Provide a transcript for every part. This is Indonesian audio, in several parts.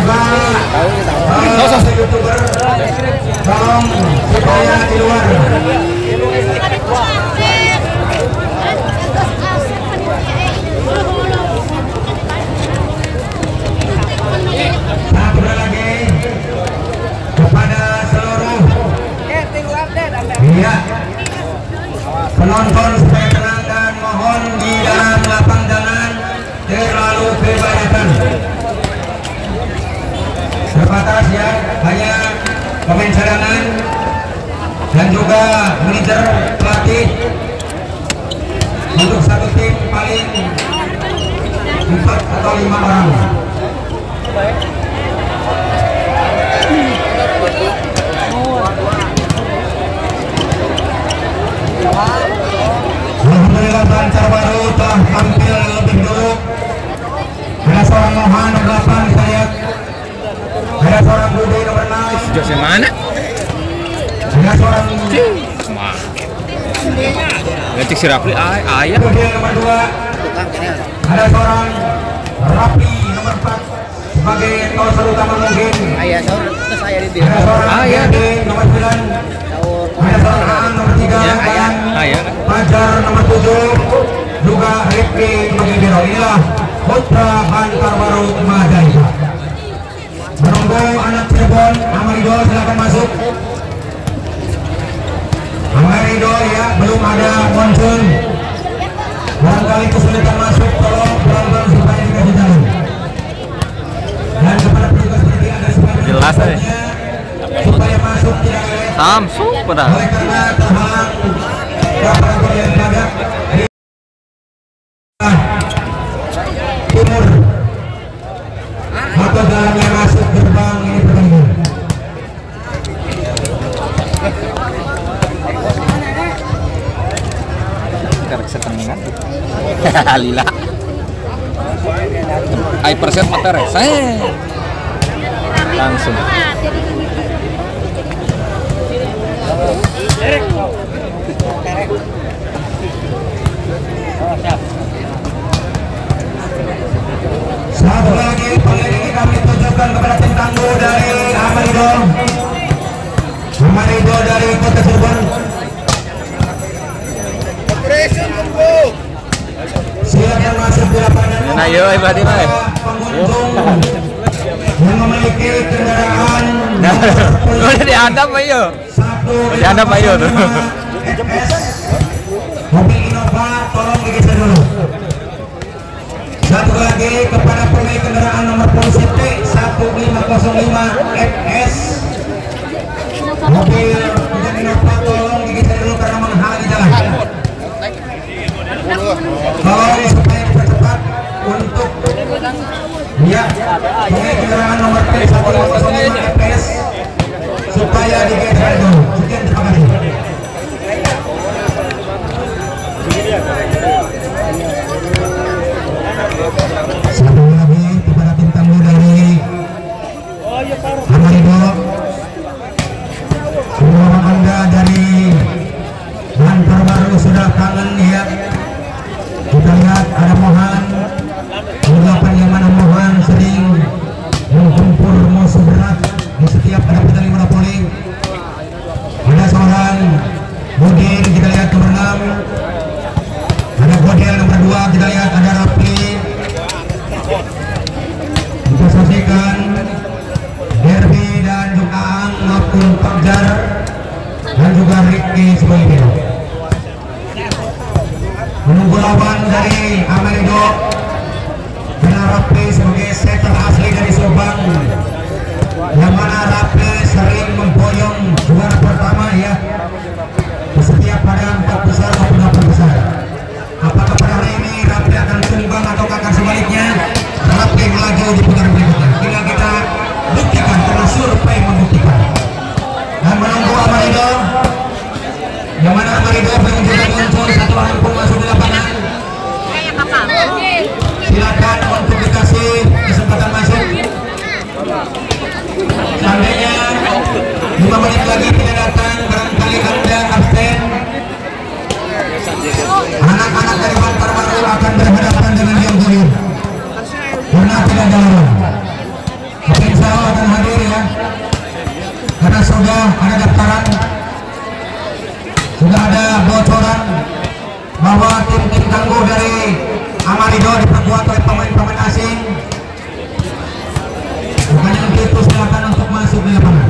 juga YouTuber tolong supaya di luar. Satu lagi kepada seluruh penonton supaya tenang dan mohon di dalam lapang jangan terlalu kebanyakan. Terbatas ya, hanya pemain cadangan dan juga manajer pelatih untuk satu tim paling 4 atau 5 orang. Alhamdulillah lancar baru telah tampil lebih dulu. Ada seorang Mohan nomor 8 kita lihat. Ada seorang Budi nomor 6. Jose mana? Ada seorang Ngetik si Rapli ayah. Budi nomor 2. Ada seorang Rapi nomor 4 sebagai toser utama mungkin. Ayah sahur itu saya di Ada seorang Ayah. nomor 9. Ada seorang Aan nomor 3. Ayah. Fajar nomor 7. Juga Rifki sebagai biro. Inilah putra Bantar Baru Majalengka. Menunggu anak Cirebon, Amarido silakan masuk. Amarido ya, belum ada muncul. Barangkali kesulitan masuk, tolong pelan-pelan supaya dikasih jalan. Dan kepada petugas seperti ada supaya Jelas aja. supaya masuk tidak lewat. Samsung padahal. Oleh karena terhalang beberapa yang berada di timur atau jalannya masuk gerbang ini pertandingan. Karek setengan. Lila. Hyperset mata rese. Langsung. Satu lagi kali ini kami tujukan kepada tim tangguh dari Amarido. Amarido dari Kota Cirebon. Silakan masuk di lapangan. Nah, yo ibadi bae. Pengunjung yang memiliki kendaraan Udah diadap ayo. satu Diadap ayo tuh. FS mobil Innova tolong digeser dulu. Satu lagi kepada pemilik kendaraan nomor polisi T 1505 FS mobil Innova tolong digeser dulu karena menghalangi jalan. Tolong supaya dipercepat untuk ya pemilik kendaraan nomor T 1505 FS supaya digeser dulu. Sekian, terima kasih. Satu lagi kepada tim tamu dari Amarido. Semua Anda dari Bantar Baru sudah kangen ya. Kita lihat ada Mohan, unggapan yang mana Mohan sering menggempur musuh berat di setiap ada pertandingan monopoli. Ada seorang Budin, kita lihat nomor 6. Ada Godel nomor 2, kita lihat ada Rapi. Kita saksikan Derby dan juga Ang maupun Fajar dan juga Rifki sebagai biro. Menunggu lawan dari Amarido karena Rapi sebagai setter asli dari Subang, yang mana Rapi sering memboyong juara pertama ya setiap pada 4 besar maupun 8 besar. Apakah pada hari ini Rapi akan tumbang atau akan sebaliknya? Rapi melaju di putaran berikutnya. Tinggal kita buktikan karena survei membuktikan. Dan menunggu Amarido, yang mana Amarido belum juga muncul satu orang pun masuk di lapangan. Silakan untuk dikasih kesempatan masuk. Seandainya 5 menit lagi tidak datang, barangkali Anda absen. Anak-anak dari Bantar Baru akan berhadapan dengan yang Golir karena tidak ada orang. dibuat oleh pemain-pemain asing. Makanya untuk itu silakan untuk masuk ke lapangan.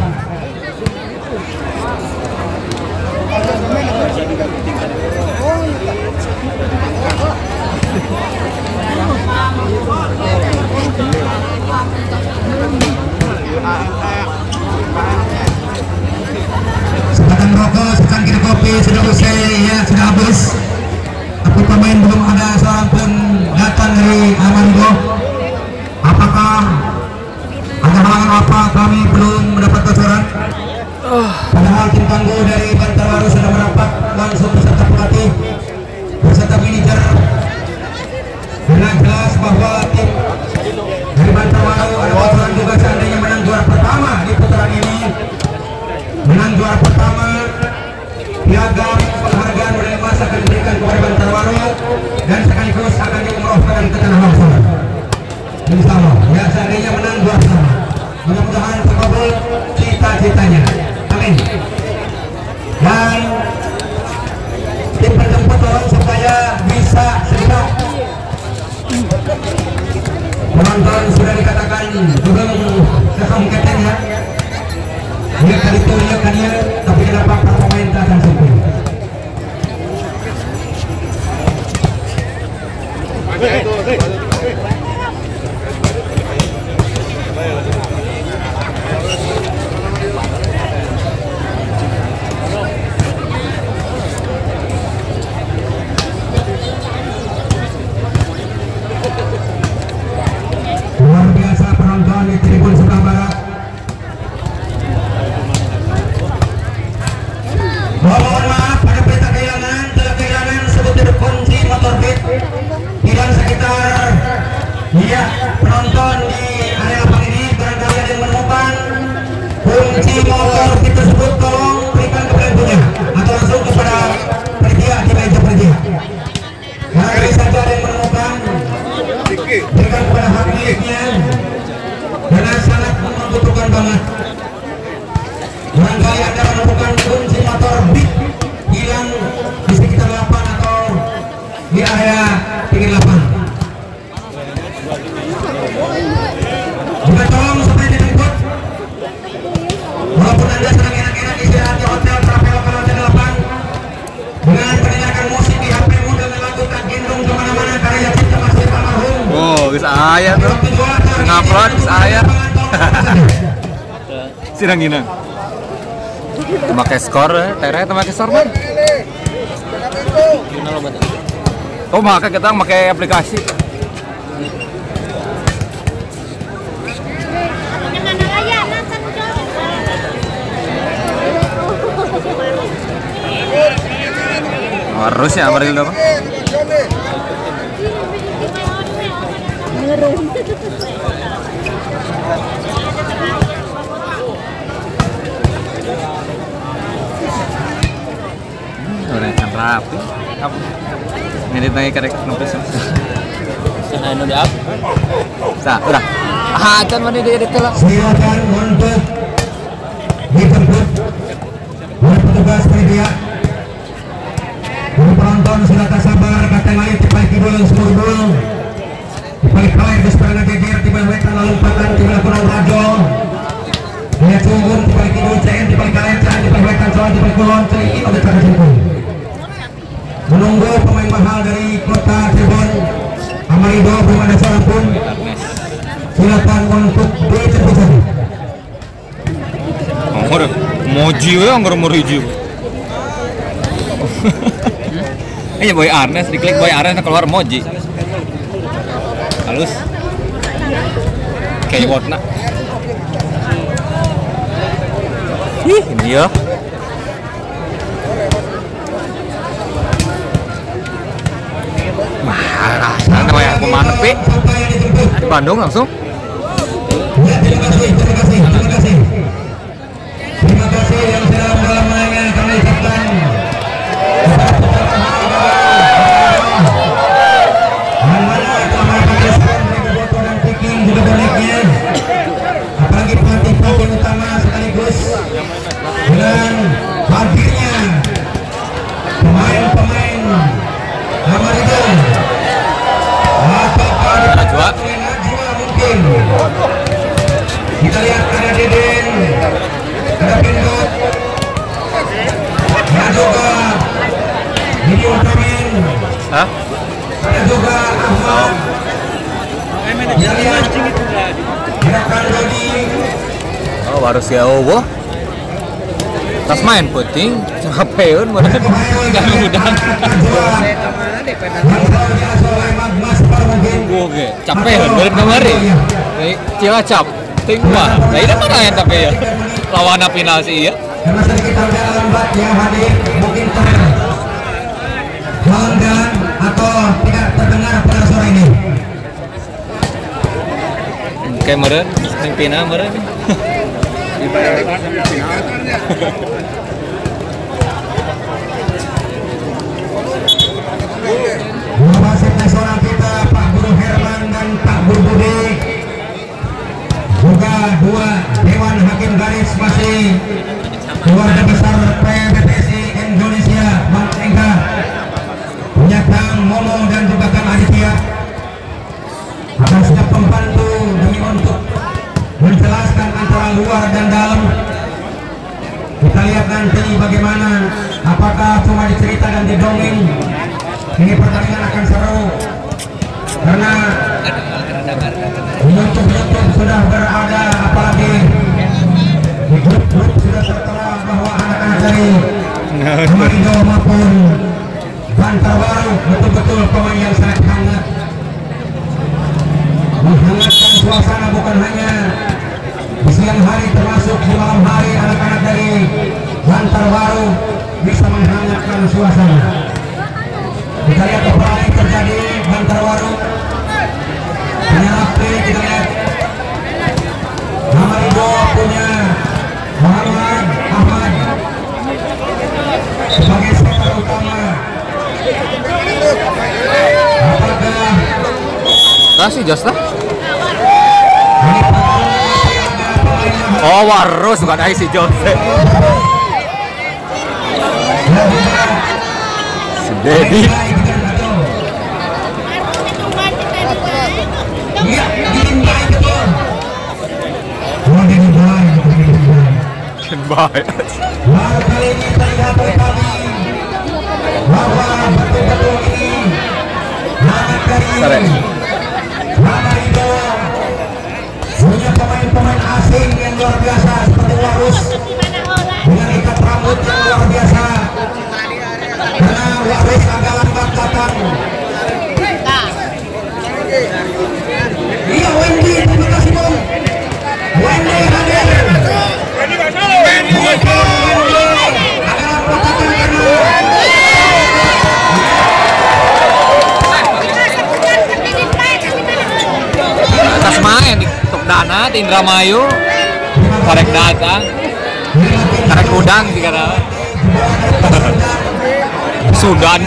Sebatang rokok, secangkir kopi sudah usai, ya sudah habis. Tapi pemain belum ada seorang pun datang dari Armando. Apakah ada halangan apa? Kami belum mendapat bocoran. Padahal tim tangguh dari Bantarwaru sudah merapat langsung beserta pelatih beserta manajer. Karena jelas bahwa tim dari Bantarwaru ada bocoran juga seandainya menang juara pertama di putaran ini. Menang juara pertama, piagam penghargaan medali emas akan diberikan kepada Bantarwaru dan sekaligus akan diumrohkan ke tanah longsor. Insya Allah, ya seandainya menang juara pertama, mudah-mudahan terkabul cita-citanya. Amin. Dan tim penjemput tolong supaya bisa segera. Penonton sudah dikatakan belum sesong keteng ya. Dia kali itu dia kan ya, tapi kenapa pemain tak akan sempurna? Luar biasa penonton di tribun sebelah barat. Mohon maaf pada berita kehilangan, telah kehilangan sebutir kunci motor Beat hilang sekitar ya penonton di area lapangan ini. Barangkali ada yang menemukan kunci motor Beat tersebut, tolong berikan kepada ibunya atau langsung kepada panitia di meja panitia. Barangkali saja ada yang menemukan, berikan kepada hak miliknya karena sangat membutuhkan banget. Barangkali ada menemukan kunci motor Beat hilang di sekitar lapangan atau di area pinggir lapangan. Juga tolong supaya dijemput. Walaupun Anda sedang enak-enak istirahat di hotel Traveloka Lantai 8 dengan mendengarkan musik di HP-mu dengan lagu tak gendong kemana-mana karya cipta Masjid almarhum. Oh, bisa ayah tuh. Ngupload bisa ayah. Sidang gini. Pakai skor, tere pakai skor man. Oh, maka kita pakai aplikasi. Harus ya, Amaril apa? Udah rapi. Apa? Ngedit lagi karek nopis. Sana anu di up. Sa, udah. Ah, can mana dia edit lah. Silakan untuk dijemput oleh petugas media. Penonton silakan sabar, katanya lain tipai kidul semur-bul. Tipai kalah di sebelah geger, tipai wetan lalu patan, tipai kurang rajo. Dia cungun, tipai kidul CN, tipai kalencan, tipai wetan soal, tipai kulon, ini udah cara singkung. Menunggu pemain mahal dari kota Cirebon, Amarido belum ada seorang pun. Silakan untuk dijemput saja. Oh, moji we anggar moji. Iya Boy Arnes, diklik Boy Arnes keluar moji. Halus. Kayak warna. Ini ya. Marah, sana kayak pemana pi? Di Bandung langsung. Ya, terima kasih. Terima kasih yang sudah mengamalkan kami ucapkan. Juga baliknya, apalagi pelatih utama sekaligus dengan hadirnya pemain-pemain Amarido. Apakah Hadapan Dodi. Oh, baru si Awo. Tas main puting, capeun meureun. Enggak udang. Oke, capeun meureun kamari. Cilacap, ting mah. Nah, ini mana yang tapi ya? Lawan final sih ya. Karena sedikit agak lambat yang hadir mungkin terganggu atau tidak terdengar pada sore ini. Kayak meureun, ting final meureun. Dua wasit nasional kita, Pak Guru Herman dan Pak Guru Budi, juga dua Dewan Hakim Garis masih keluarga besar PBPSI Indonesia, Bang Engka, punya Kang Momo dan juga Kang Aditya, akan siap membantu demi untuk menjelaskan antara luar dan dalam. Kita lihat nanti bagaimana, apakah cuma dicerita dan didongeng. Ini pertandingan akan seru karena YouTube sudah berada, apalagi di grup sudah tertera bahwa anak-anak dari Marido maupun Bantar Baru betul-betul pemain yang sangat hangat, menghangatkan suasana bukan hanya di siang hari, termasuk di malam hari. Anak-anak dari Bantar Baru bisa menghangatkan suasana. Kita lihat apa yang terjadi. Bantar Baru punya Rafi, kita lihat Marido punya Muhammad Ahmad sebagai sektor utama. Apakah Kasih Jos lah. Oh, Warus bukan si Jose. Si Dedi. iya, ingin baik betul. Oh, ingin baik. Baik. Baru kali ini terlihat oleh kami bahwa betul-betul ini anak dari Marido punya pemain-pemain asing yang luar biasa seperti Warus dengan ikat rambut yang luar biasa. Karena Warus agak lambat datang. Iya, Wendy, terima kasih Bang. Wendy hadir. Atas main di Tok Dana di Indramayu. Karek datang. Karek udang di kana. Sudan.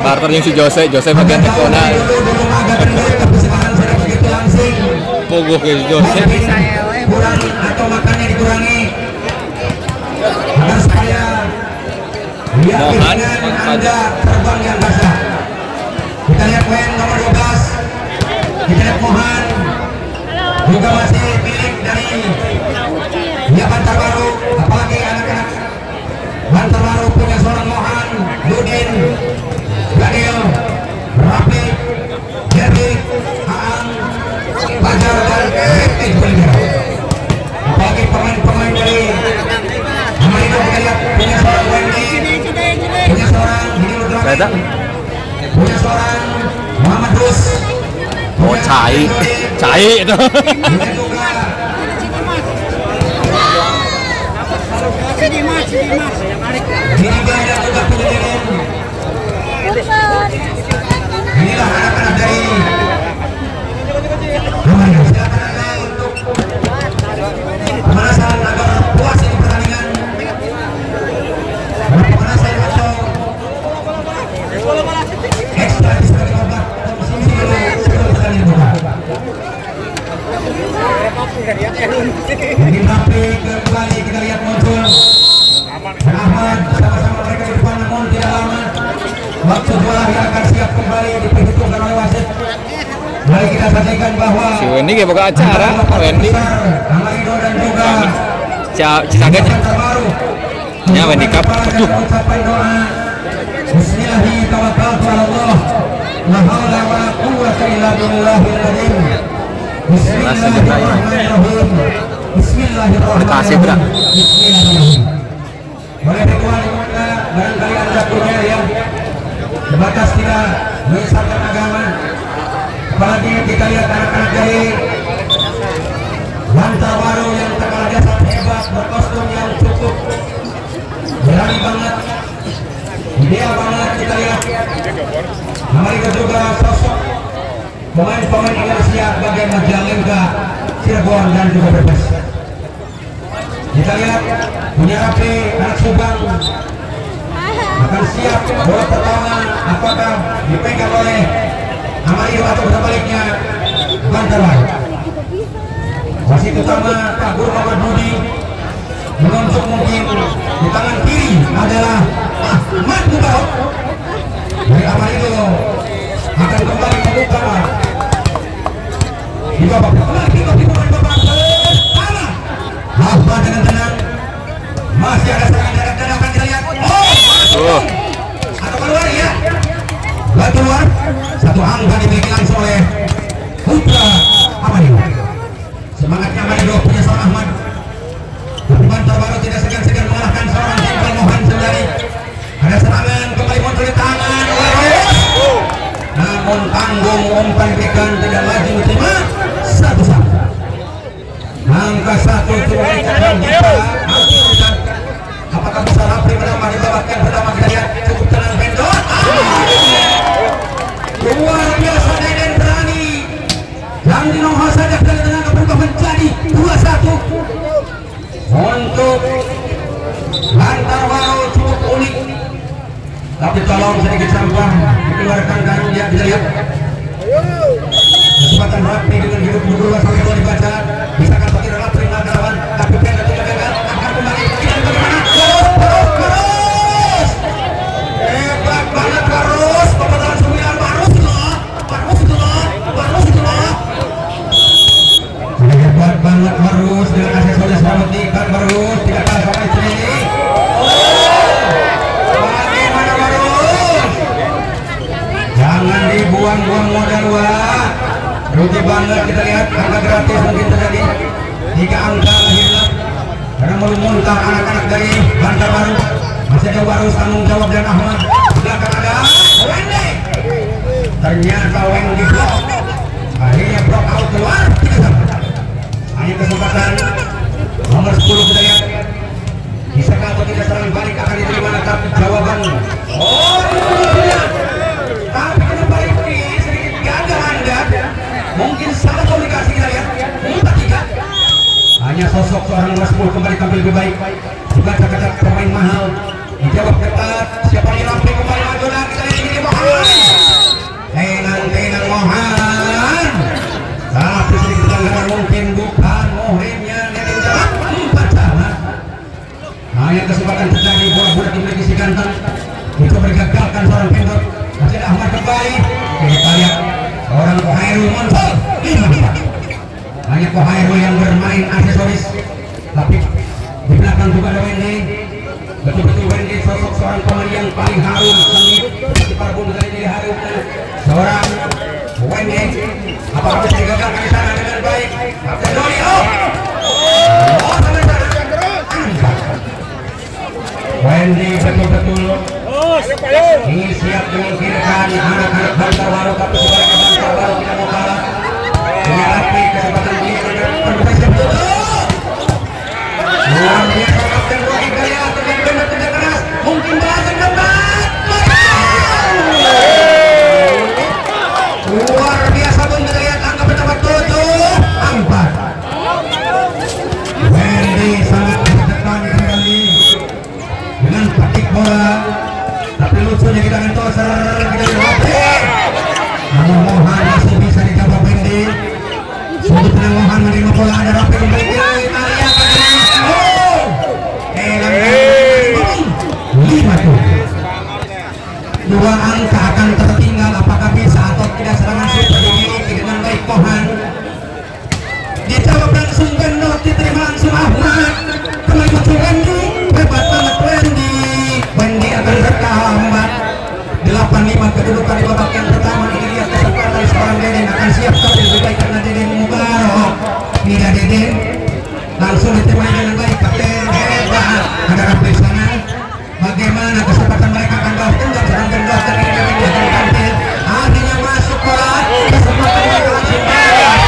Barter yang si Jose bagian tekona. Pogo ke Jose. Kurangi atau makannya dikurangi. Agar saya Mohan, Anda terbang yang basah. Kita lihat poin nomor 12. Kita lihat Mohan juga masih milik dari Bantar Baru, apalagi anak-anak Bantar Baru punya seorang Mohan, Dudin, Gadil, Rafi, Jerry, Aang, Fajar dan Hekti Kuliner. Apalagi pemain-pemain dari Marido, kita lihat punya seorang Wendy, punya seorang Beda. punya seorang Muhammad Rus. Oh, cai itu. Punya juga Diriga dan juga punya Deden. Inilah anak-anak dari Marido. Silakan Anda untuk pemanasan agar puas ini pertandingan. Pemanasan atau ekstra sebagai obat konsumsi dulu sebelum pertandingan buka. Ini Rafi kembali, kita lihat muncul Ahmad sama-sama mereka di depan, namun tidak lama waktu dua lagi akan siap kembali diperhitungkan oleh wasit. Mari kita saksikan bahwa Si Wendy kayak buka acara, Wendy. Marido dan juga Cisaganya. Bantar Baru Ya, Wendy Cup. ucapan doa Bismillahirrahmanirrahim. Bismillahirrahmanirrahim. Bismillahirrahmanirrahim. Bismillahirrahmanirrahim. Bismillahirrahmanirrahim. Boleh dikuali barangkali anda punya yang sebatas tidak menyesatkan agama. Apalagi kita lihat anak-anak dari Bantar Baru yang terkenal jasad hebat, berkostum yang cukup berani banget, ideal banget. Kita lihat mereka juga sosok pemain-pemain Indonesia bagian Majalengka, Cirebon dan juga Brebes. Kita lihat punya Rapi anak Subang akan siap bola pertama, apakah dipegang oleh Amario atau sebaliknya Bantar Baru. Wasit utama Pak Guru Muhammad Budi menunjuk mungkin di tangan kiri adalah Ahmad Mubarak. Dari Amario akan kembali membuka di babak pertama, di babak pertama. Ahmad dengan tenang, masih ada serangan darat dan akan kita lihat. Atau keluar ya, keluar satu angka dimiliki langsung oleh Putra Amario. Semangatnya Amario punya seorang Ahmad. Bantar Baru tidak segan-segan mengalahkan seorang Timbal Mohan Sendari. Ada serangan kembali muncul di tangan namun tanggung umpan berikan tidak lagi diterima. Satu sama angka satu coba dicari kita. Apakah bisa Rapri berdamai dibawakan berdamai? Kita lihat cukup tenang Bendor. Luar biasa Deden berani yang dinohol saja dari tenang berubah menjadi 2-1 untuk Bantar Baru. Cukup unik tapi tolong sedikit sampah dikeluarkan karung dia. Bisa lihat kesempatan Rapri dengan hidup berdua sampai dua dibaca. Bisakah bagi Rapri melakukan lawan tapi Bendor tidak gagal, akan kembali dan bagaimana terus hebat banget Barus, pembetulan 9 Barus itu hebat banget Barus dengan aksesoris memutikan. Barus tidak kalah sama istri. Bagaimana Barus, jangan dibuang-buang modal wah, rugi banget. Kita lihat angka gratis mungkin terjadi 3 angka lahirlah karena meluntang anak-anak dari Bantar Baru. Masih ada Barus tanggung jawab dan Ahmad. Belakang ada Wendy, ternyata Wendy blok, akhirnya blok out keluar. Tidak sama, hanya kesempatan nomor 10. Kita lihat bisakah atau tidak serangan balik akan diterima, tapi jawaban tapi kembali ini sedikit gagal anda. Mungkin salah komunikasi. Kita lihat 4-3. Hanya sosok seorang nomor 10 kembali tampil lebih baik. Juga kata pemain mahal dijawab ketat. Siapa yang Rapri kembali maju lagi. Kita lihat ini Mohan. Tenang Mohan. Tapi sedikit pelanggaran mungkin bukan Mohemnya yang jawab 4 sama. Hanya kesempatan terjadi bola bulat dimiliki si ganteng. Itu bergagalkan seorang Pendor. Masih ada Ahmad kembali. Kita lihat orang Kohairul muncul 5-4. Hanya Kohairul yang bermain aksesoris, tapi di belakang juga ada Wendy. Betul-betul Wendy sosok seorang pemain yang paling harum, sengit seperti parfum dari diri harum. Seorang Wendy apakah bisa digagalkan di sana dengan baik? Kapten Doni, Wendy betul-betul ini siap menyingkirkan anak-anak Bantar Baru, tapi sebaliknya Bantar Baru tidak mau kalah. Punya Rapri kesempatan ini berbeda betul. Luar biasa Kapten Doni Karya terjadi benar kerja keras, mungkin belasan tempat. Luar biasa pun kita lihat angka pertama 7-4. Wendy sangat tertekan kembali dengan patik bola, tapi lucunya kita mentoser kita Rapri. Namun Mohan masih bisa dijawab Wendy. Sudut tenang Mohan menerima bola, ada Rapri kembali ke Italia. 5-2. 2 angka akan tertinggal. Apakah bisa atau tidak serangan super dimiliki dengan baik Mohan. Dijawab langsung Bendor, diterima langsung Ahmad. Kembali muncul Wendy, hebat banget Wendy. Wendy akan berkahambat 8-5 kedudukan di babak yang pertama. Ini lihat kesempatan seorang Deden akan siap tampil lebih baik karena Deden Mubarok. Tidak Deden langsung diterima dengan baik kapten hebat. Ada Rapi sana. Bagaimana kesempatan mereka akan balas dendam sedang dendam tadi dia akan tampil. Akhirnya masuk bola. Kesempatan mereka langsung balas.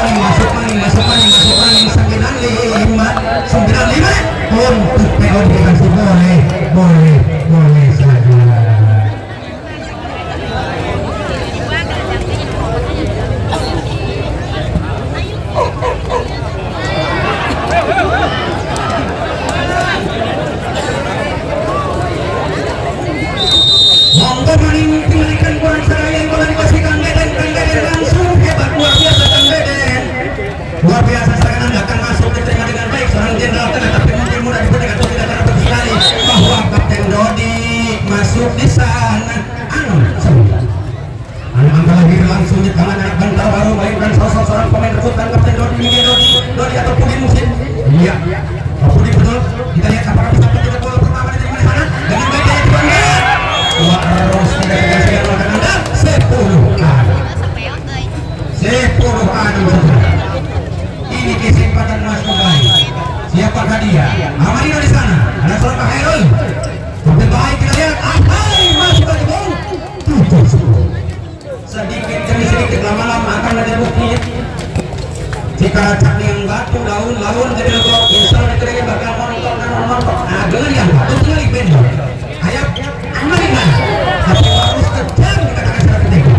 Masuk maning 95 untuk PO dikasih boleh saja. Monggo maning tinggalkan kurang seraya yang bola dikasih Kang Deden langsung hebat luar biasa Kang Deden. Luar biasa serangan akan masuk diterima dengan baik seorang jenderal tengah tapi mungkin mudah dipetik atau tidak dapat sekali bahwa Kapten Dodi masuk di sana. Angka lahir langsung di tangan anak Bantar baru mainkan sosok seorang pemain rebutan Kapten Dodi atau Pudin musim. Iya, Pudin betul. Kita lihat apakah bisa ketika bola pertama diterima di sana dengan baik dari Bangga. Harus tidak dikasih lakukan Anda 10 saja. Ini kesempatan Mas kembali. Siapakah dia? Amanino di sana. Ada seorang Pak Herul. Lebih baik kita lihat. Masuk lagi bang. Sedikit demi sedikit lama-lama akan ada bukti. Jika acak yang batu laun jadi logo. Insya Allah kita bakal montok. Geliang batu sekali pendor. Ayap Amanino. Tapi harus kejam kita akan secara ketiga.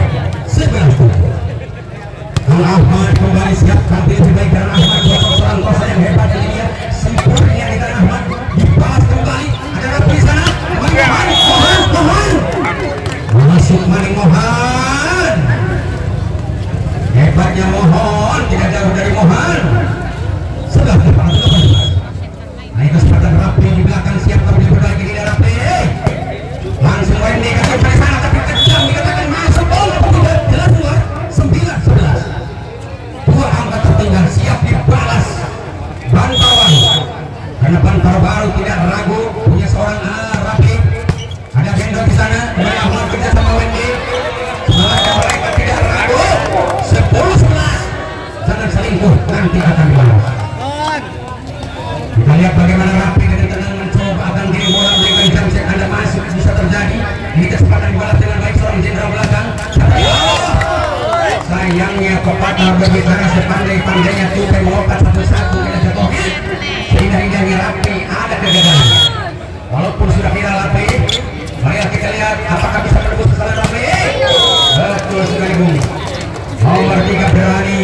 11. Ahmad kembali siap tampil lebih baik karena Ahmad seorang kosa yang hebat ini dia sempurna di tanah Ahmad dibalas kembali ada Rapi di sana Mohan masuk maning Mohan hebatnya Mohan tidak jauh dari Mohan sudah naik kesempatan Rapi di belakang siap tampil berbagi di Rapi langsung Wendy kasih dari sana tapi kejam dikatakan masuk bola tidak jelas keluar 9-11 dua angka tertinggal siap dibalas Bantawan karena Bantar baru tidak ragu punya seorang Rapi ada Bendo di sana kembali Ahmad kerja sama Wendy sebenarnya mereka tidak ragu 10-11 jangan selingkuh nanti akan dibalas kita lihat bagaimana Rapi dengan tenang mencoba akan kirim bola memberikan jam set Anda masuk bisa terjadi ini kesempatan dibalas dengan baik seorang jenderal belakang sayangnya pepatah berbicara sepandai-pandainya tupai melompat satu-satu kita jatuhin sehingga indahnya Rapi ada kegagalan walaupun sudah viral Rapi mari kita lihat apakah bisa menembus kesalahan Rapi betul sekali bung nomor 3 berani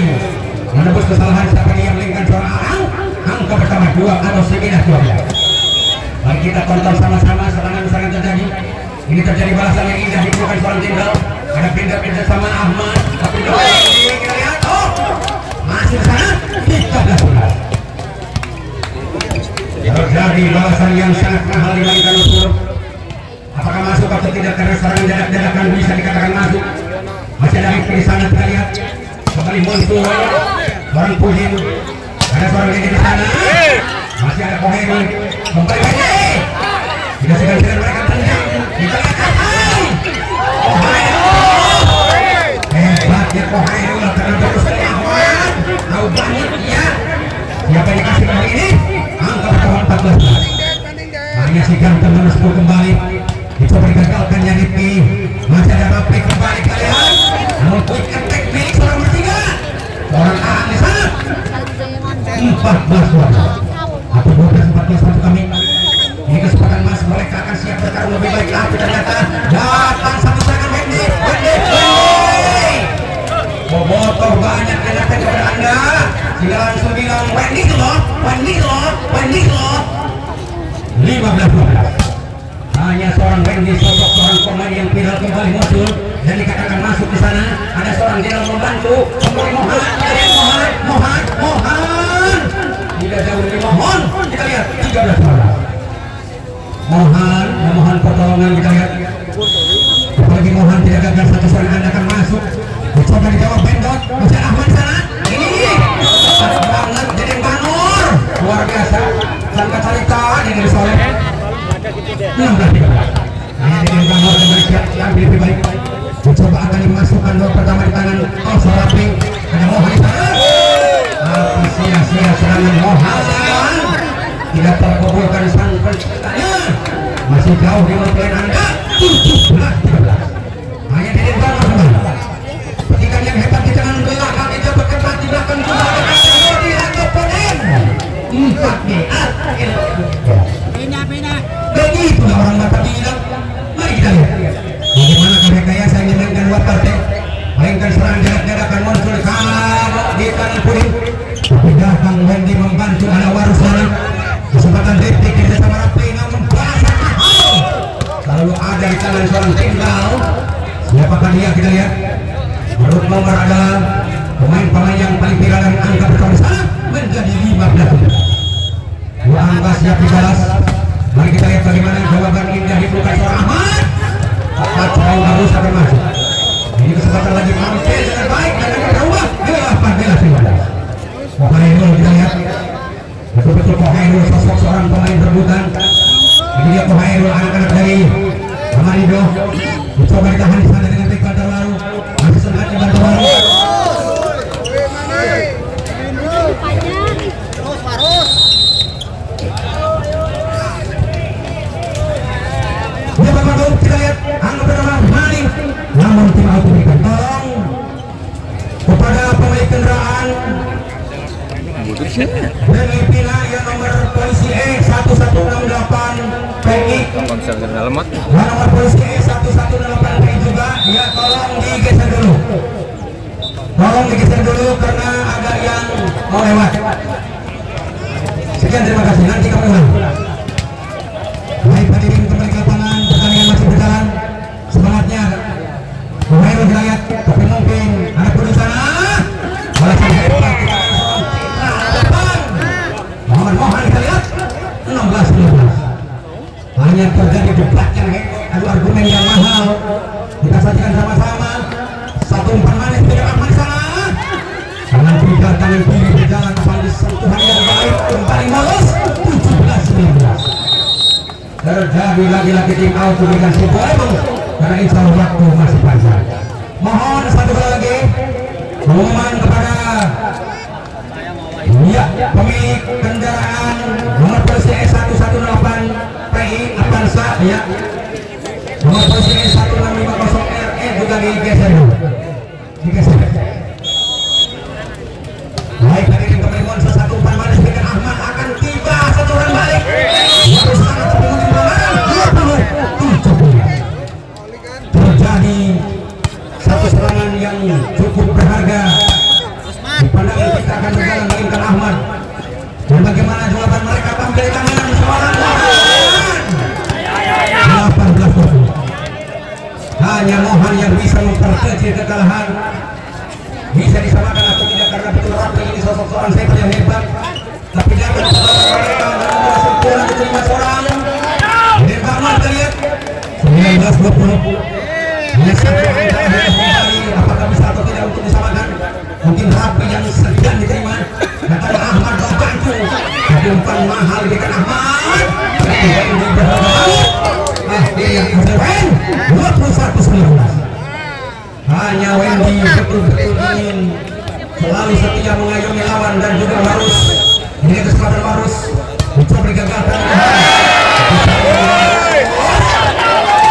menembus kesalahan siapa yang melingkan seorang angka pertama 2 atau 9-12 mari kita tonton sama-sama serangan terjadi ini terjadi balasan yang indah dibutuhkan seorang jenderal ada pindah-pindah sama Ahmad tapi kita lihat masih di sana 13 terjadi balasan yang sangat mahal dimainkan unsur apakah masuk atau tidak karena serangan jadak-jadakan bisa dikatakan masuk masih ada Rifki di sana kita lihat kembali muncul seorang Pudin ada seorang lagi di sana masih ada Koheri kembali lagi tidak segan-segan mereka tendang kita lihat hebatnya Koheri karena terus Ahmad tahu banget ya siapa yang dikasih kali ini angka pertama 14 hanya si ganteng menusuk kembali dicoba digagalkannya Rifki masih ada Rapi kembali kalian namun quick attack milik seorang bertiga seorang Aan di sana 14 atau 12-14 untuk kami ini kesempatan Mas mereka akan siap bertarung lebih baik tapi ternyata datang satu serangan Wendy bobotoh banyak enakan kepada Anda sehingga langsung bilang Wendy loh 15-12 hanya seorang Wendy sosok seorang pemain yang viral kembali muncul dan dikatakan masuk di sana ada seorang jenderal membantu kembali Mohan tidak jauh dari Mohan kita lihat 13 Mohan pertolongan kita lihat apalagi Mohan tidak gagal satu seorang Anda akan masuk mencoba dijawab Bendot masih Ahmad di sana ini cepat banget jadi Banur luar biasa sangka cerita dengan soleh 16-13 hanya dengan Banur dan bersiap yang lebih baik Dicoba akan dimasukkan gol pertama di tangan Sarapi. Ada Mohan di sana. Tapi sia-sia serangan Mohan. Tidak terkabulkan sang penciptanya. Masih jauh di poin Anda. 17-13. Hanya di depan teman. Petikan yang hebat di tangan belakang itu berketat di belakang juga di atau poin 4 di akhir. Begitulah orang mata bilang. Mari kita lihat bagaimana rekayasa yang dimainkan dua partai. Mainkan serangan jarak-jarak akan muncul kalau di kanan kuning. Tapi datang Wendy membantu ada Warus sana. Kesempatan detik kita sama Rapi namun bahasa mahal. Selalu ada di tangan seorang tinggal. Siapakah dia kita lihat. Menurut nomor adalah pemain-pemain yang paling viral dan angka pertama sana menjadi 15. Dua angka siap dibalas. Mari kita lihat bagaimana jawaban indah dibuka seorang Ahmad. Tepat selain bagus akan masuk. Ini kesempatan lagi mampir dengan baik dan akan berubah 18-15. Kohairul kita lihat. Betul-betul Kohairul sosok seorang pemain rebutan. Ini dia Kohairul anak-anak dari Amarido. Dicoba ditahan di sana dengan baik Bantar Baru. Masih sempat di Bantar Baru. Kita lihat angka pertama maling, namun tim auto berikan tolong kepada pemilik kendaraan Filipina yang nomor polisi E1168 PI nomor polisi E118 PI juga ya, tolong digeser dulu karena ada yang mau lewat. Sekian, terima kasih, nanti kami ulang. Baik, hadirin kembali ke lapangan, pertandingan masih berjalan. Semangatnya Kohairul kita lihat, tapi mungkin anak pun di sana. Balasan hebat kita depan. Mohan kita lihat 16-15. Hanya terjadi debat yang adu argumen yang mahal. Kita sajikan sama-sama. Satu umpan manis tidak aman di sana. Tangan kiri tangan kiri berjalan kembali sentuhan yang baik kembali mulus 17-19. Terjadi lagi-lagi tim auto dengan sebuah karena insya Allah waktu masih panjang. Mohon satu kali lagi pengumuman kepada pemilik kendaraan nomor polisi E118 PI Avanza ya, nomor polisi E1650RE juga digeser dulu. Baik, hadirin kembali mohon satu umpan manis dengan Ahmad akan tiba satu orang balik. Waktu sangat terpenuhi pemain 20-17. Terjadi satu serangan yang cukup berharga. Di pandangan kita akan berjalan mainkan Ahmad. Dan bagaimana jawaban mereka tampil di tangan seorang Mohan. 18-20. Hanya Mohan yang bisa memperkecil kekalahan. Bisa disamakan atau tidak karena betul Rapi ini sosok seorang sniper yang hebat. Tapi jangan mereka dan sempurna diterima seorang. Jadi Ahmad kita lihat 19-20. Hanya satu angka kembali. Apakah bisa atau tidak untuk disamakan? Mungkin Rapi yang sekian diterima. Kata Ahmad membantu. Tapi umpan mahal diberikan Ahmad. Tidak ini berharga. Dia yang keren 21-19. Hanya Wendy betul-betul ingin selalu setia mengayomi lawan dan juga harus ini kesempatan harus mencoba digagalkan.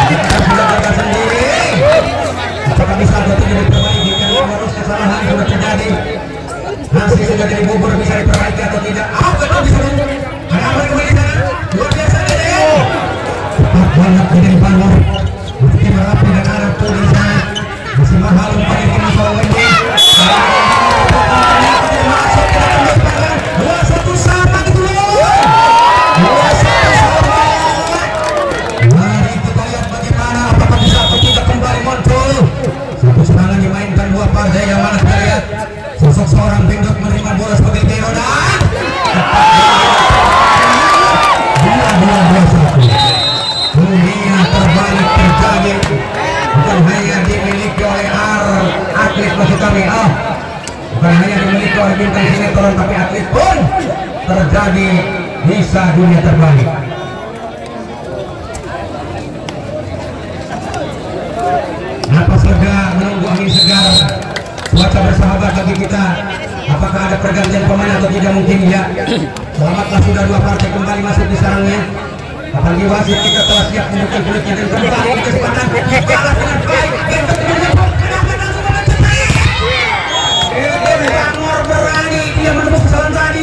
Kita sudah gagal sendiri. Apakah bisa atau tidak diperbaiki karena harus kesalahan yang sudah terjadi. Nasi sudah jadi bubur, bisa diperbaiki atau tidak? Apa itu bisa? Ada apa kembali sana? Luar biasa deh. Cepat banget menjadi bangun. Mesti merapi dan arah pun di sana. Masih mahal umpan yang dimasukkan Wendy. Masuk ke dalam lapangan 2-1 sama gitu loh. 2-1 sama. Mari kita lihat bagaimana apakah bisa atau tidak kembali muncul. Satu serangan dimainkan dua partai yang mana kita lihat sosok seorang Binduk menerima bola sebagai hero dan dunia terbalik terjadi. Bukan hanya dimiliki oleh atlet maksud kami, bukan hanya dimiliki oleh bintang sinetron, tapi atlet pun terjadi bisa dunia terbalik. Napas lega ada pergantian pemain atau tidak mungkin ya. Selamatlah sudah 2 partai kembali masuk di sarangnya. Apalagi wasit kita telah siap menunjukkan kulitnya dan kembali di kesempatan kalah dengan baik. Bangor berani dia menembus kesalahan tadi.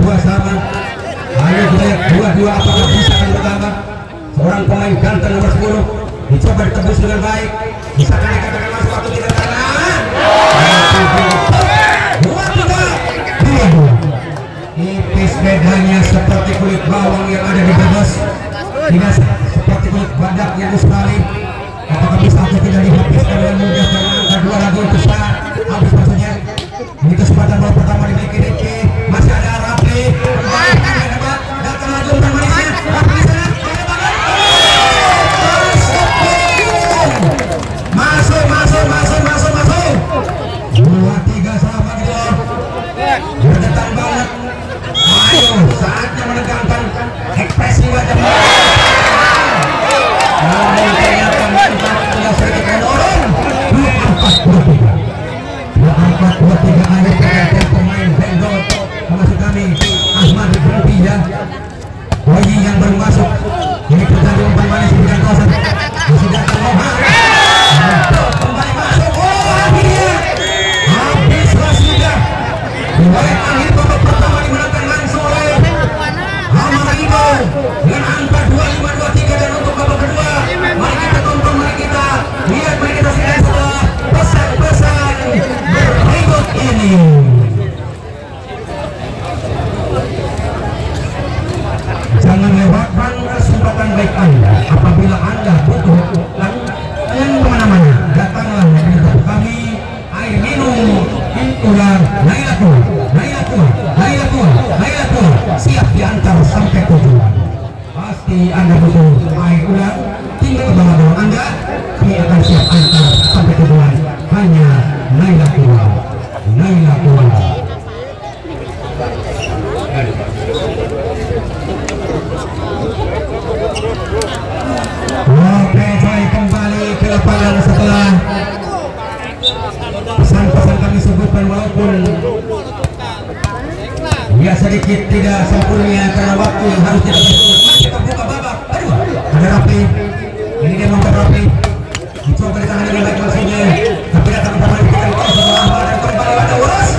Dua sama. Ayo kita lihat dua apakah bisa akan bertambah. Seorang pemain ganteng nomor 10 dicoba ditebus dengan baik. Bisa kan dikatakan masuk atau tidak kalah. 2-3. Tipis bedanya seperti kulit bawang yang ada di bebas. Tidak seperti kulit badak yang Australia. Apakah bisa atau tidak dihabiskan dengan mudah karena angka 2 lagi untuk sah. Habis maksudnya. Ini kesempatan bola pertama dimiliki Riki. Masih ada Rafli. Datang lagi umpan manisnya. Rafli sana. Masuk. 2-3 sama gitu. Berdetak banget. Ayo, saatnya menegangkan ekspresi wajah. Namun ternyata manfaat tinggal sedikit menurun. 2-4-2-3 akhir pergantian pemain Bendol. Termasuk kami Ahmad Ibrahim ya. Boyi yang baru masuk. Ini terjadi umpan manis di bidang kawasan. Masih datang Mohan. Kembali masuk. Oh, akhirnya habislah sudah. Riwayat akhir babak pertama dimenangkan langsung oleh Amarino dengan angka 25-23 dan untuk babak kedua mari kita tonton, mari kita lihat, mari kita simak setelah pesan-pesan berikut ini. Jangan lewatkan kesempatan baik Anda apabila Anda butuh dan kemana-mana datanglah di tempat kami. Air minum ular Lailatul siap diantar sampai tujuan. Pasti Anda butuh air ular, tinggal ke bawah Anda, kami akan siap antar sampai tujuan. Hanya Lailatul. Oke, baik, kembali ke lapangan setelah pesan-pesan kami sebutkan walaupun ya sedikit tidak sempurna karena waktu yang harus kita buka babak. Aduh, ada Rapi. Ini dia nomor Rapi. Dicoba di tangan dengan baik maksudnya, tapi datang kembali kita dan kembali ada Warus.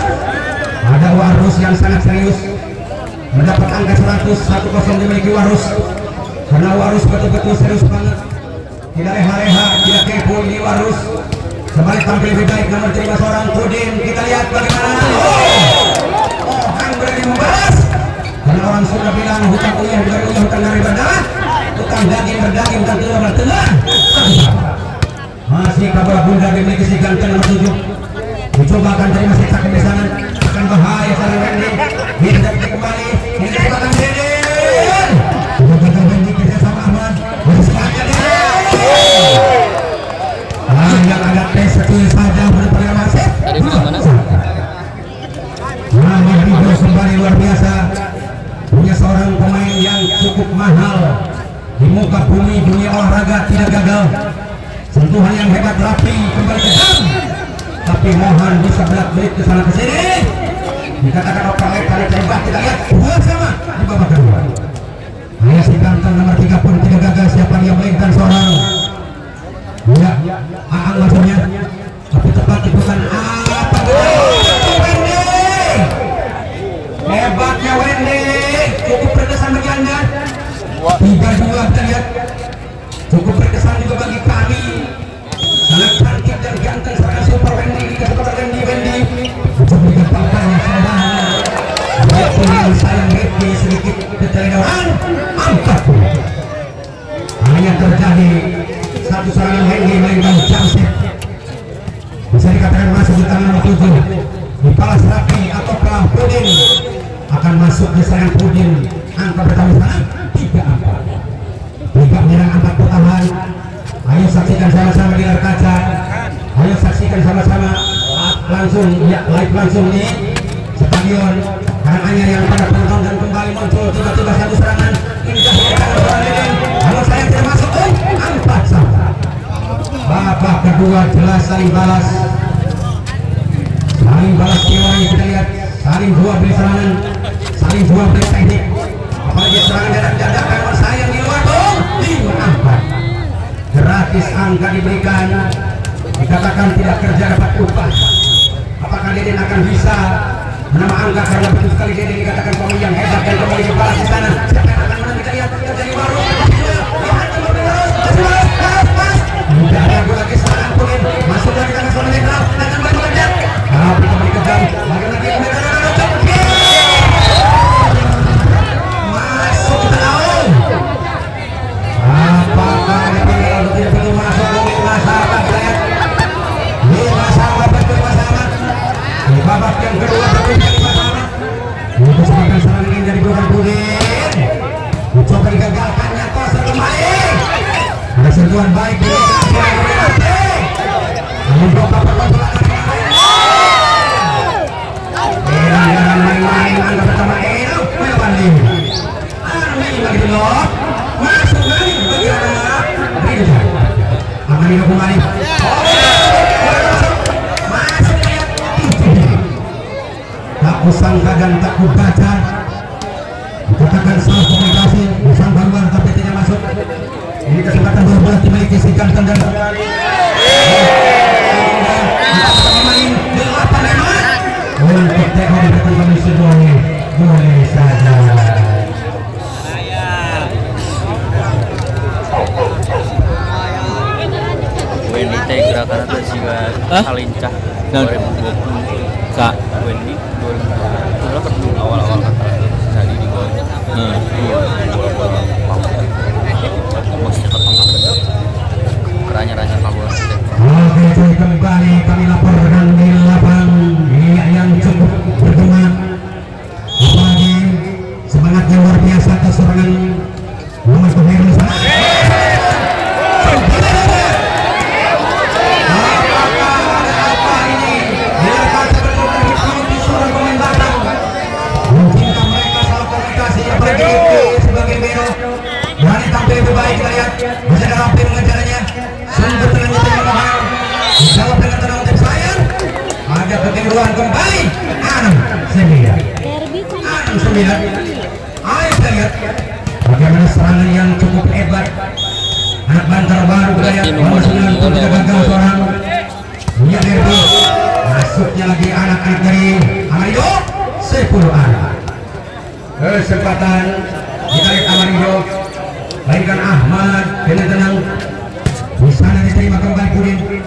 Ada Warus yang sangat serius mendapat angka 100 dimiliki Warus. Karena Warus betul-betul serius banget. Tidak leha-leha, tidak kepo ini Warus. Kembali tampil lebih baik nomor 5 seorang Pudin. Kita lihat bagaimana. Orang berani membalas. Karena orang sudah bilang hutang kuliah bukan kuliah, hutang dari bandara. Hutang daging berdaging, hutang telur bertelur. Masih kabar bunda dimiliki si ganteng nomor 7. Dicoba akan terima si sakit di sana. Akan bahaya saling Randy. Hindak kembali. Ini kesempatan Deden. Kita Randy kerja sama Ahmad. Bersepakat yang ada tes sekali saja benar-benar masif. Mahribo kembali luar biasa. Punya seorang pemain yang cukup mahal di muka bumi dunia olahraga, tidak gagal. Sentuhan yang hebat Rapi kembali ke dalam. Tapi Mohan bisa belak-belik ke sana ke sini. Dikatakan operasi tarik tembak, kita lihat dua sama di babak kedua. Hanya si ganteng nomor 3 pun tidak gagal. Siapa yang melintang seorang ya, Aang maksudnya. Tapi tepat bukan apa Wendy. Hebatnya Wendy. Cukup berkesan bagi Anda. 3-2 kita lihat. Cukup berkesan juga bagi kami. Sangat cantik dan ganteng seorang super Wendy. Kita seperti Wendy. Coba dikatakannya saudara. Waktu yang sayang Wendy sedikit keterlaluan. Angkat. Hanya terjadi satu serangan Wendy mainkan Jamsit. Bisa dikatakan masuk di tangan nomor 7. Dibalas Rapi ataukah Pudin akan masuk di serangan Pudin. Angka pertama sana 3-4. 3 menyerang 4 bertahan. Ayo saksikan sama-sama di layar kaca. Ayo saksikan sama-sama langsung ya, live langsung di stadion Karanganyar yang pada penonton dan kembali muncul tiba-tiba satu serangan indah kalau saya tidak masuk 4 sama. Babak kedua jelas saling balas. saling jual beli serangan, saling jual beli teknik. Apalagi serangan jarak-jarakan sayang di luar tuh, di angkat. Gratis angka diberikan, dikatakan tidak kerja dapat upah. Apakah Deden akan bisa menambah angka karena betul sekali Deden dikatakan pemain yang hebat dan kembali dibalas di sana. Siapa yang akan menang kita lihat dari baru. Tidak ragu lagi serangan Pulin, masuk lagi tangan seorang jenderal dan kembali mengejar. Tapi kembali kejam, lagi-lagi masuk kita tahu. Apakah dipilih atau tidak perlu masuk ke masyarakat saya? Di masyarakat betul masyarakat. Di babak yang kedua betul sekali masyarakat. Untuk serangan serangan ini dari Golden Pulin. Mencoba digagalkannya Koster kembali. Ada sentuhan baik di membuka perkontrolan jangan main-main angka pertama Melvani Armin lagi belok masuk lagi bagaimana Rinja Amanino kembali masuk lihat tak kusangka dan tak kubaca dikatakan salah komunikasi usang baruan tapi tidak masuk. Ini kesempatan berbuat dimiliki si Ganten dan main 8 emas untuk TO diberikan komisi boleh saja. Wendy teh gerakan atau juga kalincah 2020 sa Wendy 2020 awal-awal kata jadi di gol. Ranya kabur. Oke, kembali kami laporkan di lapang yang cukup bergema. Apalagi semangatnya luar biasa atas serangan nomor Heru. Lebih baik kita lihat bisa ada Rapi mengejarnya sungguh tenangnya Tim Mohar dijawab dengan tenang tim sayang ada ketinggalan kembali 6-9 ayo kita lihat bagaimana serangan yang cukup hebat anak bantar baru kita lihat nomor 9 pun tidak gagal seorang Nia Derby masuknya lagi anak-anak dari Amarillo 10 anak kesempatan kita lihat Amarillo mainkan Ahmad dengan tenang di sana diterima kembali Pudin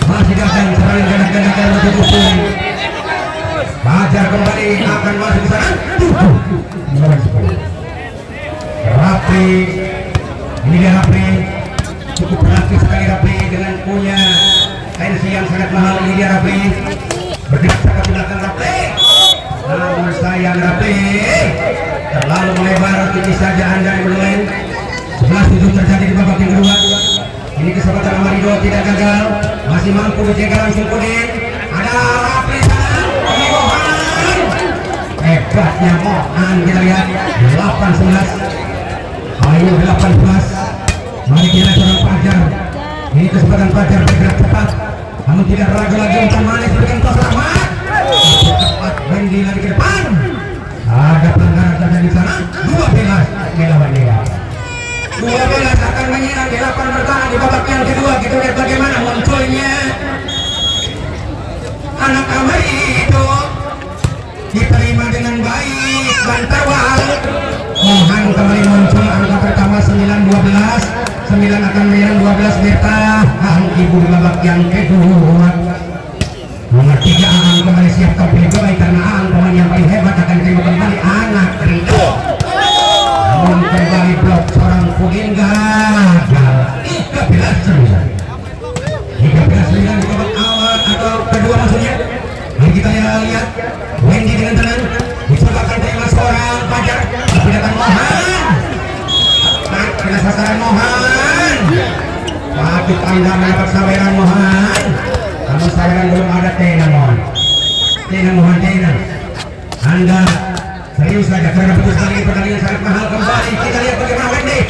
masih datang serangan ganda-ganda menuju Pudin Fajar kembali akan masuk di sana 7 Rapi ini dia Rapi cukup rapi sekali Rapi dengan punya tensi yang sangat mahal ini dia Rapi bergerak ke belakang Rapi namun sayang Rapi terlalu melebar ini saja anda yang bermain 11-7 terjadi di babak yang kedua. Ini kesempatan Amarillo tidak gagal, masih mampu dijaga langsung Pudin. Ada Rapi sana, Mohan. Hebatnya Mohan kita lihat 8-11. Ayo 18. Mari kita coba Fajar. Ini kesempatan Fajar bergerak cepat, namun tidak ragu lagi umpan manis berikan tos Rahmat. Cepat Wendy lagi ke depan. Ada pelanggaran terjadi di sana. 12 melawan dia. 12 akan menyerang 8 bertahan di babak yang kedua. Kita lihat bagaimana munculnya anak Amarillo diterima dengan baik Bantarwal. Mohan kembali muncul angka pertama 9-12 9 akan menyerang 12 bertahan ibu di babak yang kedua. Nomor 3 Aang kembali siap tampil baik karena Aang pemain yang paling hebat akan terima kembali anak Rindu. Namun kembali blok seorang Pudin gagal 13-9 di babak awal atau kedua maksudnya. Mari kita lihat Wendy dengan tenang dicobakan terima seorang Fajar tapi datang Mohan kena sasaran Mohan. Patut anda mendapat saweran Mohan, namun saweran belum ada. Tenang Mohan anda serius saja karena betul sekali pertandingan sangat mahal. Kembali kita lihat bagaimana Wendy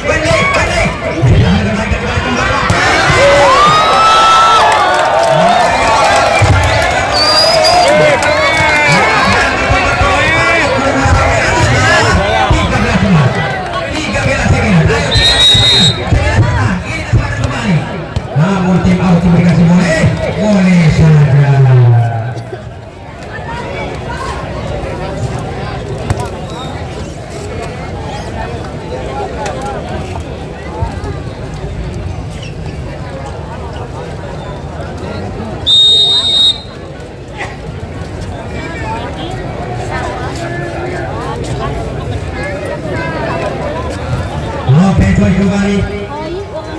Joy kembali.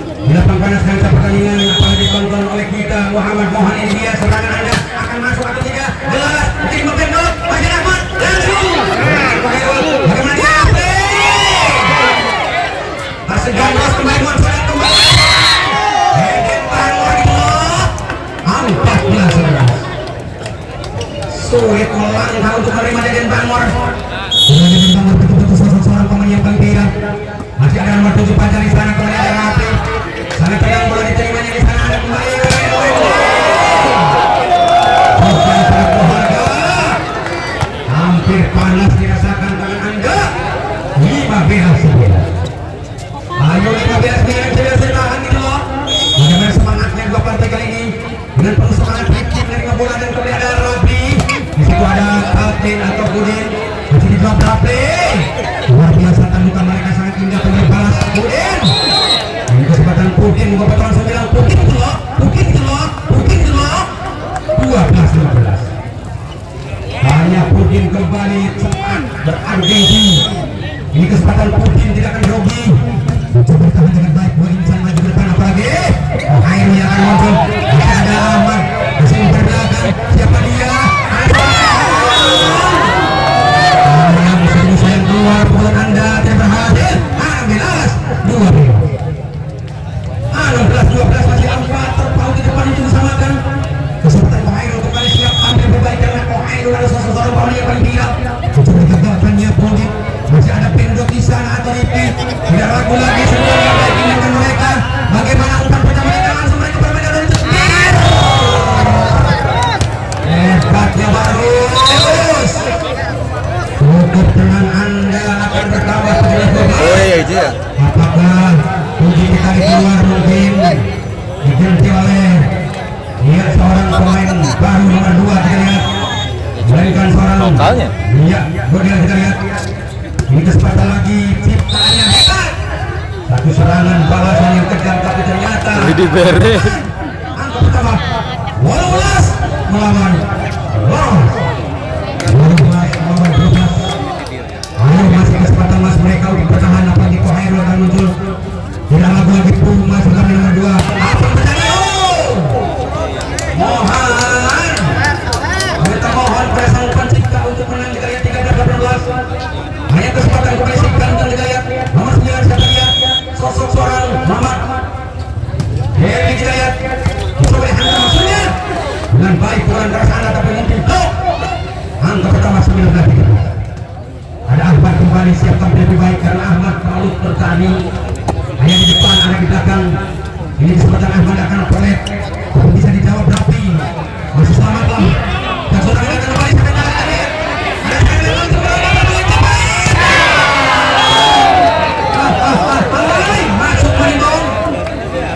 Di lapang panas kancah pertandingan akan ditonton oleh kita Muhammad Mohan India. Serangan Anda akan masuk atau tidak? Jelas, mungkin membendol, Fajar Ahmad langsung. Bagaimana dia? Tersegan terus kembali Monsolat kembali. Eden Panmor di blok 14-11. Sulit melangkah untuk menerima Eden Panmor. Eden Panmor betul-betul seorang pemain yang paling tidak. Masih ada nomor 7 Fajar di sana, kembali ada Rafi. Sangat tenang bola diterimanya di sana, ada kembali. Hampir panas dirasakan tangan Anda. 15-9. Ayo 15-9 tidak bertahan gitu loh. Bagaimana semangatnya dua partai kali ini dengan penuh semangat Rifki menerima bola dan kembali ada Rafi. Di situ ada Kapten atau Budin. Masih di drop Rafi. Luar biasa tandukan mereka sangat indah pemain balas Budin. Ini kesempatan Budin buka petualang langsung bilang Budin gitu loh. Budin gitu loh. Budin gitu loh. 12-15. Hanya Budin kembali cepat berargensi. Ini kesempatan Budin tidak akan grogi. Mencoba bertahan dengan baik. Buat insan maju ke depan apalagi. Air yang akan muncul. Masih ada Ahmad. Masih berbelakang. Siapa dia? Yang sering sayang keluar. Pukulan Anda tidak berhasil. 16-12 masih 4 terpaut di depan itu disamakan. Kesempatan Kohairul kembali siap tampil berbaik karena Kohairul ada seseorang pemain yang paling bilang. Mencoba digagalkannya Budin. Masih ada Pendok di sana atau Rifki. Tidak ragu lagi semua yang baik inginkan mereka. Bagaimana umpan pertama mereka langsung mereka berbeda dari itu. Hebatnya bagus. Cukup dengan Anda akan bertambah 17. Oh iya itu ya. Apakah uji kita keluar mungkin diganti oleh seorang pemain baru nomor 2 kita lihat. Melainkan seorang lokalnya. Iya, boleh kita lihat. Ini kesempatan lagi ciptaannya hebat. Satu serangan balasan yang kejam tapi ternyata Jadi beres. angka pertama Wallace melawan Wallace. Ayo masih kesempatan mas mereka untuk bertahan apalagi Kohairul akan muncul. Tidak lagu lagi pun masuk ke nomor 2. Apa terjadi? Mohan. Kita mohon presang pencipta untuk menang kita lihat 13-18. Hanya kesempatan kondisi ganteng kita lihat nomor 9 kita lihat sosok seorang Muhammad Heri kita lihat dicoba angka maksudnya dengan baik kurang dari sana tapi mungkin angka pertama 19-13. Ada Ahmad kembali siap tampil lebih baik karena Ahmad terlalu bertani. Hanya di depan ada di belakang. Ini kesempatan Ahmad akan pelet tapi bisa dijawab Rafi. Masih selamat lah dan sudah kita kembali sampai tangan tadi. Ada sekali langsung masuk Marindong.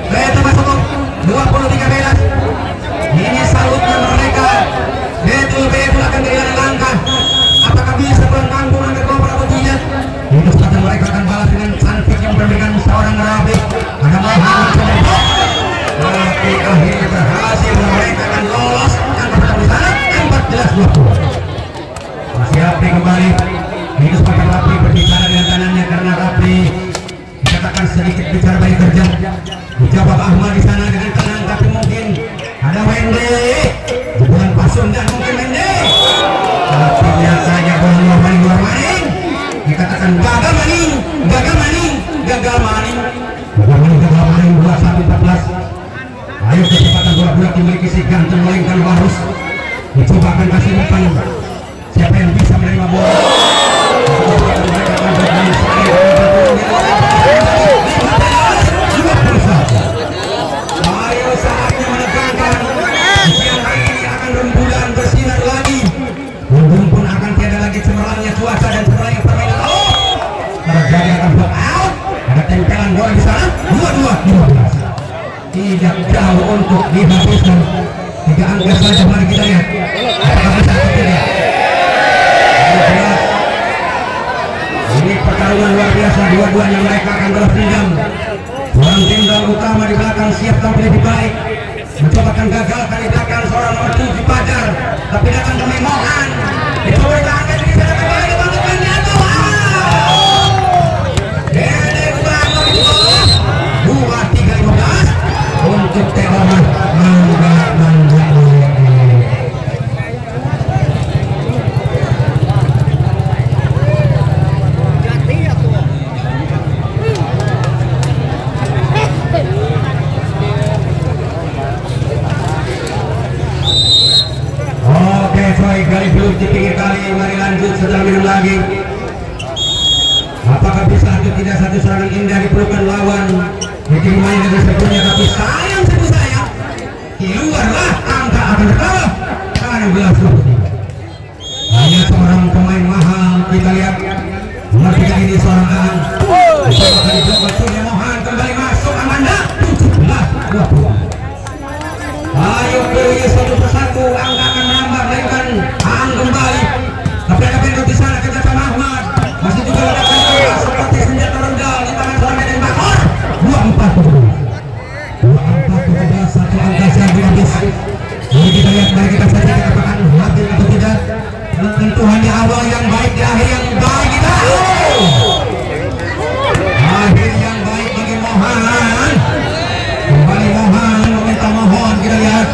Betul masuk 23-11. Ini salutnya mereka. Betul akan kehilangan langkah. Apakah bisa bertanggung dengan global atau tidak? Ini kesempatan mereka akan balas dengan cantik yang memberikan seorang Rafi. Ada Mohan tapi akhirnya berhasil mereka akan lolos. Yang pertama di sana 14-20. Masih Rafi kembali. Ini kesempatan Rafi berbicara dengan kanannya karena Rafi dikatakan sedikit bicara banyak kerja. Dijawab Ahmad di sana dengan tenang tapi mungkin ada Wende. Bukan Pasun dan mungkin Wende. Tapi biasanya luar maning. Dikatakan gagal maning. 21-14. Ayo kecepatan bola bulat dimiliki si ganteng melainkan Warus. Dicoba akan kasih umpan. Siapa yang bisa menerima bola? Ayo saatnya menegangkan. Siang hari ini akan rembulan bersinar lagi. Untung pun akan tiada lagi cemerlangnya cuaca dan cemerlangnya permainan. Terjadi akan block out. Ada tempelan bola di sana. 22-15. Tidak jauh untuk dihabiskan. 3 angka saja mari kita lihat. Apakah bisa terjadi? Ini pertarungan luar biasa. Dua-duanya mereka akan balas dendam. Seorang tendang utama di belakang siap tampil lebih baik. Mencobakan gagalkan di belakang seorang nomor 7 Fajar. Tapi datang demi Mohan. Dicoba ditahankan di sana kembali ke bantuannya. Wow! Dedek banget. Apakah bisa atau tidak satu serangan indah diperlukan lawan. Bikin main dari sebelumnya tapi sayang satu sayang. Keluarlah angka akan terkalah. 12-23. Hanya seorang pemain mahal kita lihat. Nomor 3 ini seorang Aan. Coba kali blokan Surya Mohan kembali masuk Amanda 17-20. Ayo pilih satu persatu angka akan menambah melainkan Aan kembali. Tapi ada pintu di sana ke Jaka Mahmud. Masih juga ledakan keras seperti senjata rudal di tangan seorang Medan Bakor. 24-17 satu angka siap habis. Mari kita lihat, mari kita saksikan apakah hadir atau tidak. Tentuan di awal yang baik, di akhir yang baik kita. Akhir yang baik bagi Mohan. Kembali Mohan meminta mohon, kita lihat.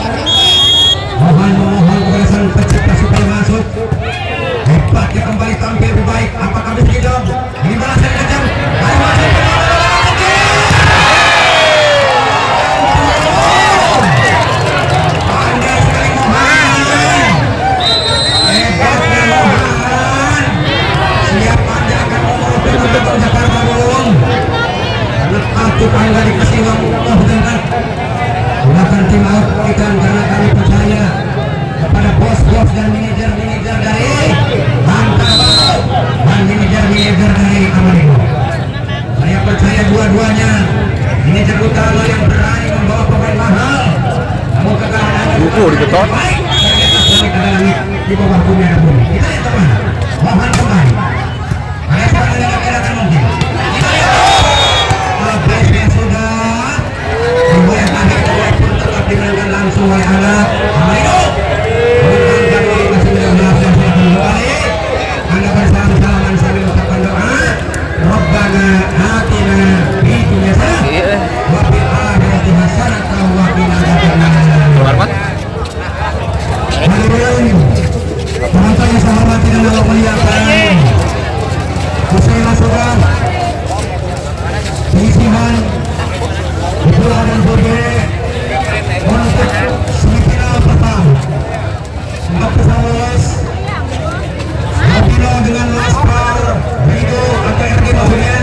Mohan memohon kepada sang pencipta supaya masuk. Hebatnya kembali tampil lebih baik. Apakah bisa dijawab? Ini balas yang kejam. Ayo masuk. Pandai sekali Mohan. Hebatnya Mohan. Siap anda akan memotong untuk Jakarta Bung. Aku anda dikasih waktu dengan gunakan tim out ikan karena kami percaya kepada bos-bos dan manajer-manajer dari Bangkabau dan manajer-manajer dari Amarillo. Saya percaya dua-duanya manajer utama yang berani membawa pemain mahal. Namun kekalahan baik dari atas langit ada langit di bawah bumi ada bumi. Kita lihat teman, Mohan kembali. Ada seorang yang akan mungkin. Kita lihat flashback sudah. Yang akhir pun tetap dimenangkan langsung oleh anak Amarillo. Menangkan oleh ke-19 dan silakan kembali. Anda bersama-sama sambil mengucapkan doa. Rabbana atina fid dunya hasanah wa fil akhirati hasanah wa qina adzabannar. Hadirin, penonton yang saya hormati dan Allah muliakan. Usailah sudah penyisihan di Pulau dan Borge untuk semifinal pertama. Untuk pesawat Mobilo dengan Laspar Rido atau RG maksudnya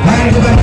dan juga